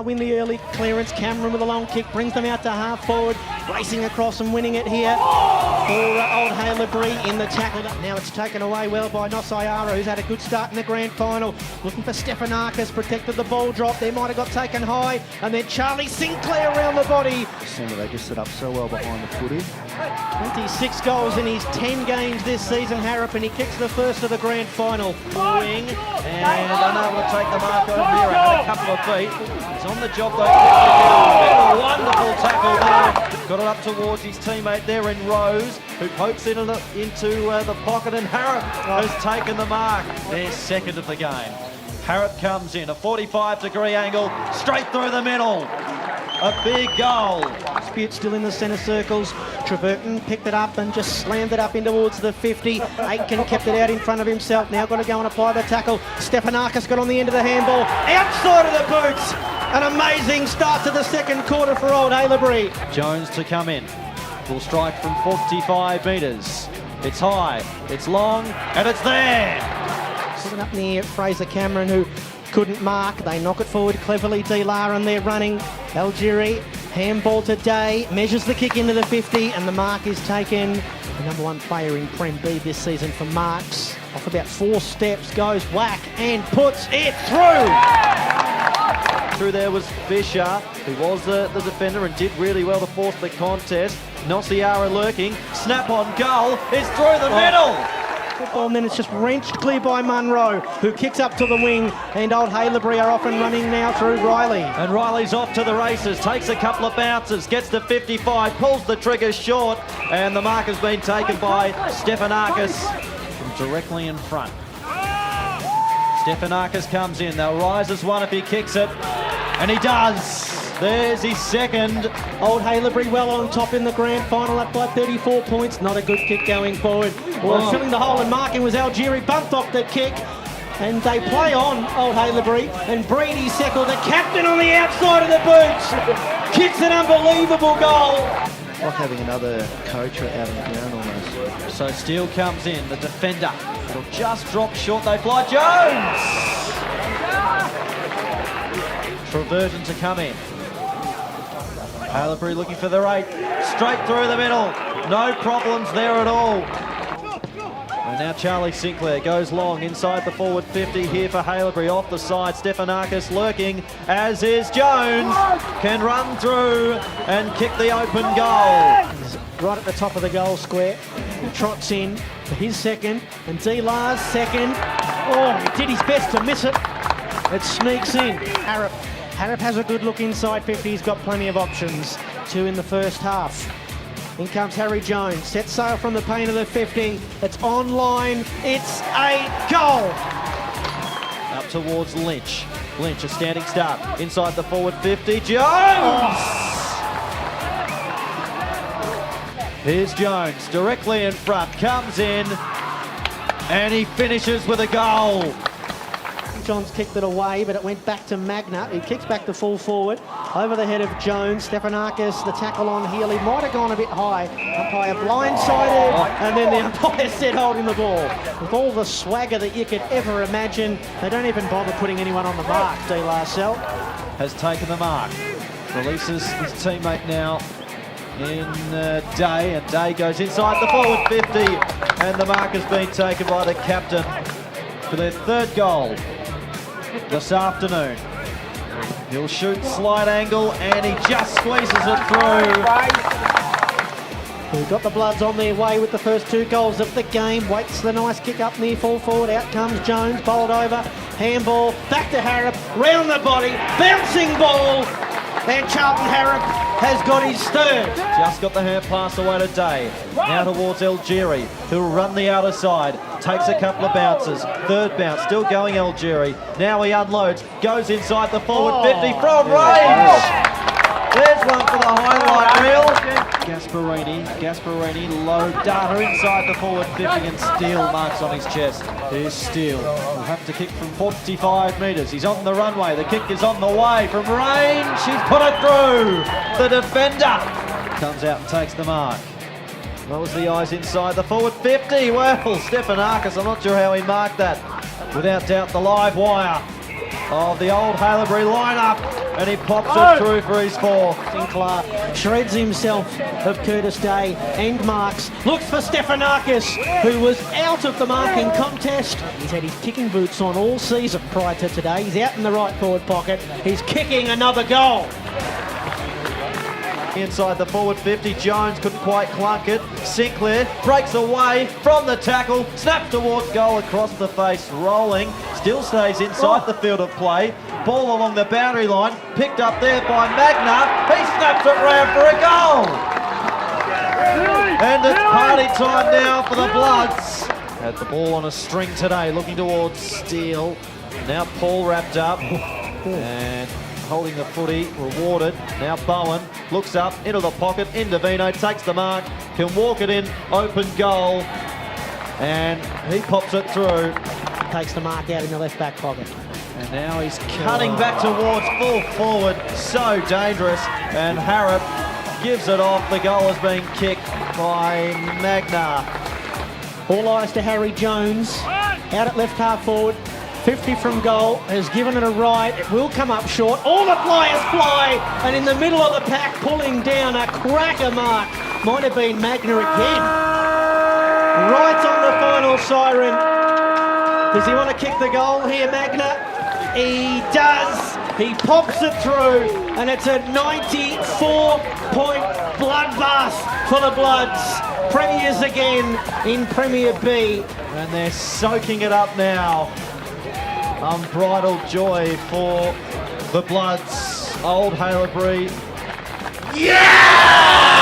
Win the early clearance. Cameron with a long kick brings them out to half forward, racing across and winning it here for old Haileyburi in the tackle. Now it's taken away well by Nosayara, who's had a good start in the grand final. Looking for Stefanakis, protected the ball drop. They might have got taken high, and then Charlie Sinclair around the body. They just set up so well behind the footy. 26 goals in his 10 games this season, Harrop, and he kicks the first of the grand final. Wing, and unable to take the mark over here. Had a couple of feet. He's on the job though. A wonderful tackle there. Got it up towards his teammate there in Rose, who pokes it into the pocket, and Harrop has taken the mark. Their second of the game. Harrop comes in, a 45-degree angle, straight through the middle. A big goal. Dispute still in the centre circles. Trevor picked it up and just slammed it up in towards the 50. Aitken kept it out in front of himself. Now got to go and apply the tackle. Stefanakis got on the end of the handball. Outside of the boots. An amazing start to the second quarter for old Haileyburi. Jones to come in. Will strike from 45 metres. It's high, it's long, and it's there. Sitting up near Fraser Cameron, who couldn't mark. They knock it forward cleverly. Dilar, and they're running. Algeri, handball to Day, measures the kick into the 50, and the mark is taken. The number one player in Prem B this season for marks. Off about 4 steps, goes whack and puts it through. Through there was Fisher, who was the defender and did really well to force the contest. Nosiara lurking, snap on goal, is through the middle. Football, and then it's just wrenched clear by Munro, who kicks up to the wing, and old Haileyburi are off and running now through Riley. And Riley's off to the races, takes a couple of bounces, gets to 55, pulls the trigger short, and the mark has been taken by Stefanakis from directly in front. Stefanakis comes in, they'll rise as one if he kicks it, and he does. There's his second. Old Haileyburi well on top in the grand final, up by 34 points. Not a good kick going forward. Well, filling the hole and marking was Algeri, bumped off the kick. And they play on, old Haileyburi. And Brady Seckle, the captain on the outside of the boots, kicks an unbelievable goal. Like having another coach out on the ground almost. So Steele comes in, the defender. It'll just drop short, they fly. Jones! Treverton to come in. Haileyburi looking for the 8, straight through the middle, no problems there at all. And now Charlie Sinclair goes long inside the forward 50 here for Haileyburi, off the side. Stefanakis lurking, as is Jones, can run through and kick the open goal. He's right at the top of the goal square, he trots in for his second, and Dilar's second. Oh, he did his best to miss it. It sneaks in. Harrop has a good look inside 50. He's got plenty of options. 2 in the first half. In comes Harry Jones. Sets sail from the paint of the 50. It's on line. It's a goal. Up towards Lynch. Lynch, a standing start. Inside the forward 50. Jones! Here's Jones, directly in front. Comes in. And he finishes with a goal. Johns kicked it away, but it went back to Magna. He kicks back to full forward, over the head of Jones. Stefanakis, the tackle on Healy, might have gone a bit high. Umpire blindsided, and then the umpire said holding the ball. With all the swagger that you could ever imagine, they don't even bother putting anyone on the mark. Dilar Salle has taken the mark. Releases his teammate now in Day, and Day goes inside the forward 50, and the mark has been taken by the captain for their 3rd goal this afternoon. He'll shoot slight angle, and he just squeezes it through. We've got the Bloods on their way with the first 2 goals of the game. Waits the nice kick up near full forward. Out comes Jones, bowled over. Handball, back to Harrop, round the body, bouncing ball. And Charlton Harrop has got his 3rd. Just got the hand pass away to Day. Now towards Algeri, who'll run the outer side. Takes a couple of bounces. 3rd bounce, still going Algeri. Now he unloads, goes inside the forward 50 from range. There's one for the highlight reel. Gasparini, low data inside the forward 50, and Steele marks on his chest. Here's Steele. He'll have to kick from 45 metres. He's on the runway. The kick is on the way from range. He's put it through. The defender comes out and takes the mark. Rolls the eyes inside the forward 50. Well, Stefanakis, I'm not sure how he marked that. Without doubt, the live wire. of the old Haileyburi lineup, and he pops it through for his fourth. Sinclair shreds himself of Curtis Day and marks. Looks for Stefanakis, who was out of the marking contest. He's had his kicking boots on all season prior to today. He's out in the right forward pocket. He's kicking another goal. Inside the forward 50, Jones couldn't quite clunk it. Sinclair breaks away from the tackle, snaps towards goal across the face, rolling, still stays inside the field of play. Ball along the boundary line, picked up there by Magna. He snaps it round for a goal. And it's party time now for the Bloods. Had the ball on a string today, looking towards Steele. Now Paul wrapped up and holding the footy, rewarded. Now Bowen looks up into the pocket. Indovino takes the mark, can walk it in, open goal, and he pops it through. Takes the mark out in the left back pocket. And now he's cutting back towards full forward. So dangerous. And Harrop gives it off. The goal is being kicked by Magna. All eyes to Harry Jones. Out at left half forward. 50 from goal, has given it a right. It will come up short. All the players fly, and in the middle of the pack, pulling down a cracker mark. Might have been Magna again. Right on the final siren. Does he want to kick the goal here, Magna? He does. He pops it through, and it's a 94-point bloodbath for the Bloods. Premiers again in Premier B. And they're soaking it up now. Unbridled joy for the Bloods. Old Haileyburi. Yeah!